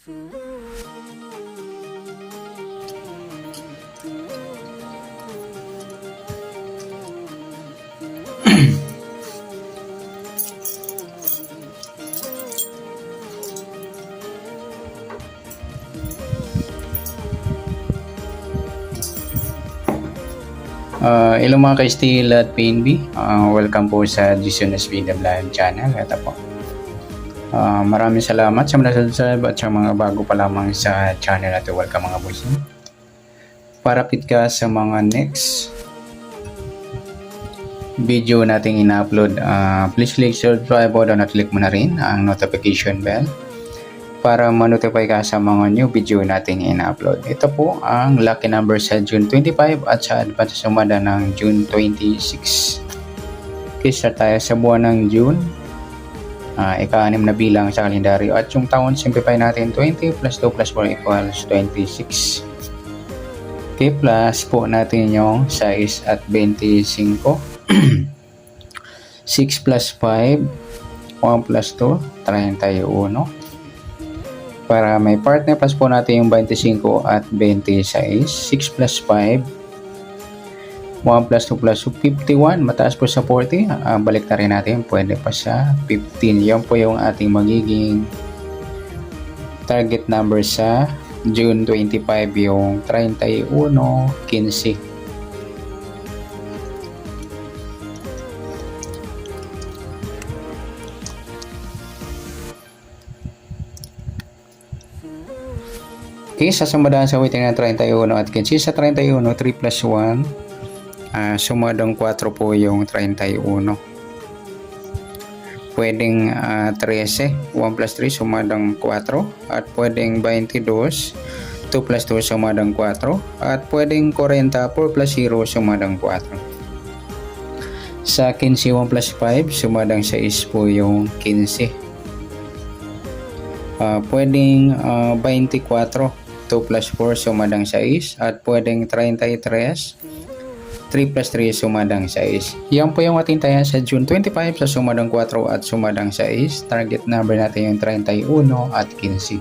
Hello mga ka-Steel at PNB, welcome po sa Gisunas Vida Vlog channel. Ito po, maraming salamat sa mga subscribe at sa mga bago pa lamang sa channel at welcome mga boys. Parapit ka sa mga next video nating ina-upload, please click subscribe button at click mo na rin ang notification bell para ma-notify ka sa mga new video nating ina-upload. Ito po ang lucky number sa June 25 at sa advance sumada ng June 26. Okay, start tayo sa buwan ng June. Ika-6 na bilang sa kalendaryo at yung taon simplify natin 20 plus 2 plus 4 equals 26. Okay, plus po natin yung 6 at 25. 6 plus 5, 1 plus 2, 31. Para may partner plus po natin yung 25 at 26. 6 plus 5, 1 plus 2 plus 51. Mataas po sa 40. Balik na rin natin. Pwede pa sa 15. Yan po yung ating magiging target number sa June 25. Yung 31, 15. Okay, sasumadahan sa weighting ng 31 at 15. Sa 31, 3 plus 1, sumadang 4 po yung 31. Pwedeng 13, 1 plus 3 sumadang 4. At pwedeng 22, 2 plus 2 sumadang 4. At pwedeng 40, 4 plus 0 sumadang 4. Sa 15, 1 plus 5, sumadang 6 po yung 15. Pwedeng 24, 2 plus 4 sumadang 6 at pwedeng 33, 3 plus 3 sumadang 6. Yan po yung ating taya sa June 25 sa sumadang 4 at sumadang 6. Target number natin yung 31 at 15.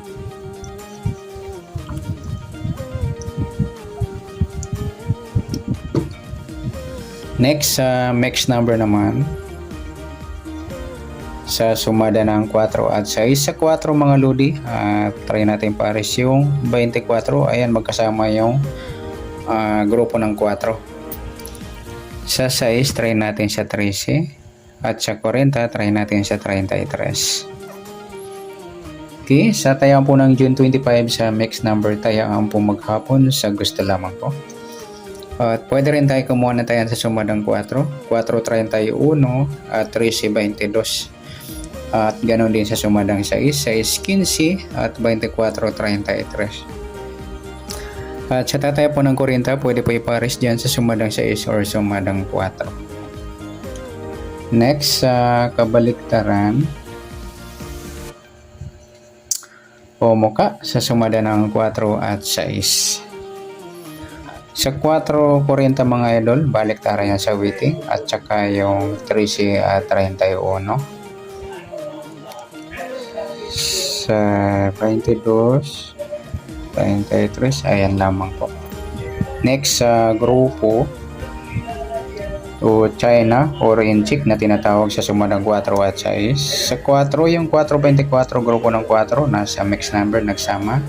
Next, next number naman sa sumada ng 4 at 6. Sa 4 mga lodi, try natin pares yung 24. Ayan, magkasama yung grupo ng 4. Sa 6, try natin sa 13. At sa 40, try natin sa 33. Okay, sa tayaan po ng June 25 sa mix number, tayaan po maghapon sa gusto lamang po. At pwede rin tayo kumuha na tayo sa sumadang 4. 4.31 at 13.22. At ganoon din sa sumadang 6, 6.15 at 24.33. At sa tataya po ng 40, pwede po ipares dyan sa sumadang 6 or sumadang 4. Next, sa kabaliktaran, o muka sa sumada ng 4 at 6. Sa 4.40 mga idol, baliktaran yan sa weighting at saka yung 13 at 31. Sa 22, 23, ayan lamang po. Next sa grupo o China orange chick na tinatawag sa sumadang 4 at 6. Sa 4, yung 4.24 grupo ng 4 nasa mix number nagsama.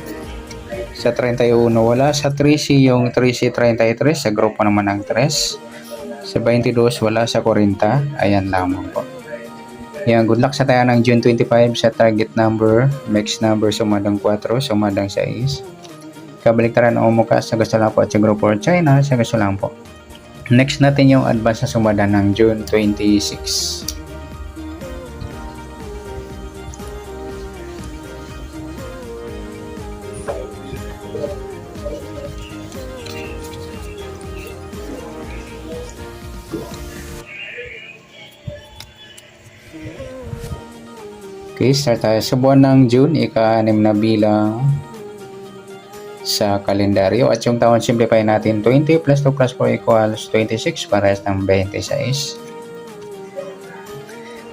Sa 31 wala. Sa 13 yung 13.33 sa grupo naman ng 3. Sa 22 wala. Sa 40 ayan lamang po. Yan, good luck sa tayo ng June 25 sa target number, mix number sumadang 4, sumadang 6. Kabaliktaran o muka sa gusto lang po at sa grupo or China sa gusto lang po. Next natin yung advance na sumada ng June 26. Okay, start tayo sa buwan ng June, ika-6 na bilang sa kalendaryo at yung taon simplify natin 20 plus 2 plus 4 equals 26 parehas ng 26.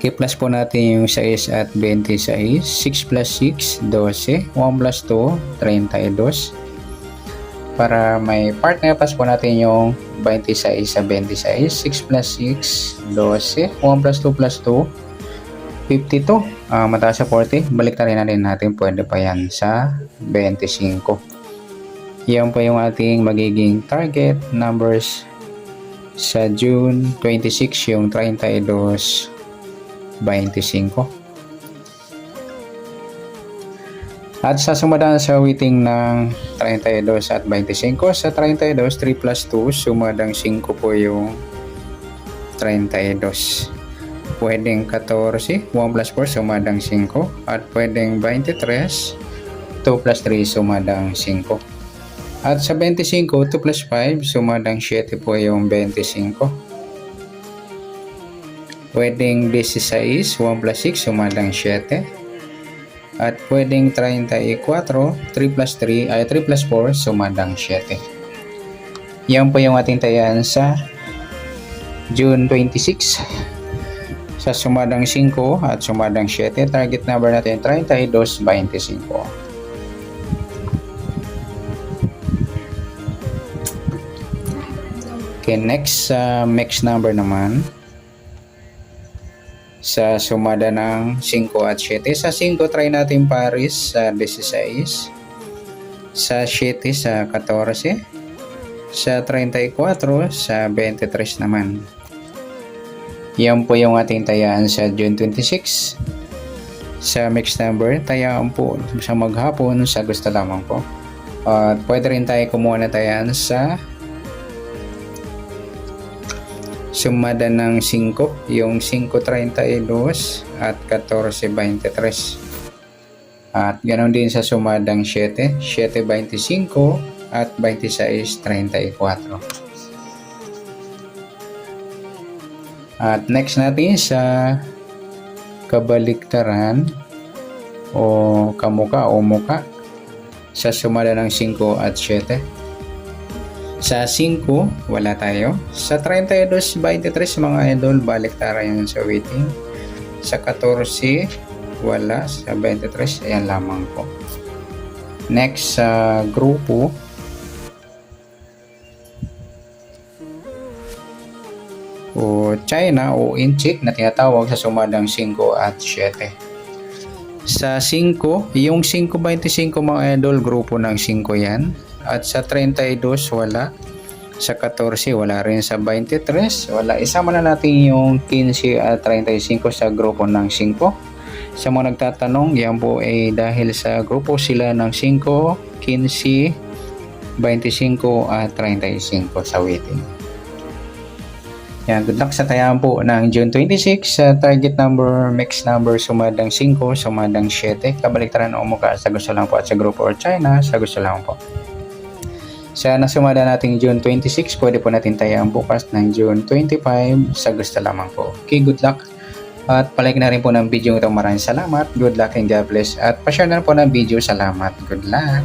I-plus po natin yung 6 at 26. 6 plus 6, 12. 1 plus 2, 32. Para may part na plus po natin yung 26 sa 26. 6 plus 6, 12. 1 plus 2 plus 2, 52. Mataas sa 40. Balik na rin natin. Pwede pa yan sa 25. Yan po yung ating magiging target numbers sa June 26, yung 32, 25. At sa sumadaan sa weighting ng 32 at 25, sa 32, 3 plus 2, sumadang 5 po yung 32. Pwedeng 14, 1 plus 4, sumadang 5. At pwedeng 23, 2 plus 3, sumadang 5. At sa 25, 2 plus 5, sumadang 7 po yung 25. Pwedeng 16, 1 plus 6, sumadang 7. At pwedeng 34, 3 plus 3 ay 3 plus 4, sumadang 7. Yan po yung ating tayan sa June 26. Sa sumadang 5 at sumadang 7, target number natin 32.25. Okay, next mix number naman. Sa sumada ng 5 at 7. Sa 5, try natin pares sa 16. Sa 7, sa 14. Sa 34, sa 23 naman. Yan po yung ating tayaan sa June 26. Sa mixed number, tayaan po sa maghapon sa gusto lamang po. At pwede rin tayo kumuha na tayaan sa sumada ng 5, yung 5.32 at 14.23. At ganoon din sa sumadang 7, 7.25 at 26.34. At next natin sa kabaliktaran o kamuka o muka sa sumada ng 5 at 7. Sa 5, wala tayo. Sa 32.23 mga idol, balik tayo yan sa weighting. Sa 14, wala. Sa 23, ayan lamang po. Next, sa grupo. O China o Inchik na tinatawag sa sumadang 5 at 7. Sa 5, yung 5.25 mga idol, grupo ng 5 yan. At sa 32, wala. Sa 14, wala rin. Sa 23, wala. Isama na natin yung 15 at 35 sa grupo ng 5. Sa mga nagtatanong, yan po ay dahil sa grupo sila ng 5, 15, 25 at 35 sa weighting. Yan, good luck sa tayaan po ng June 26. Sa target number, mixed number, sumadang 5, sumadang 7. Kabaliktaran o muka sa gusto lang po at sa grupo or China, sa gusto lang po. Sa nasumada nating June 26, pwede po natin tayaan bukas ng June 25 sa gusto lamang po. Okay, good luck. At palike na rin po ng video ito. Maraming salamat. Good luck and God bless. At pa-share na rin po ng video. Salamat. Good luck.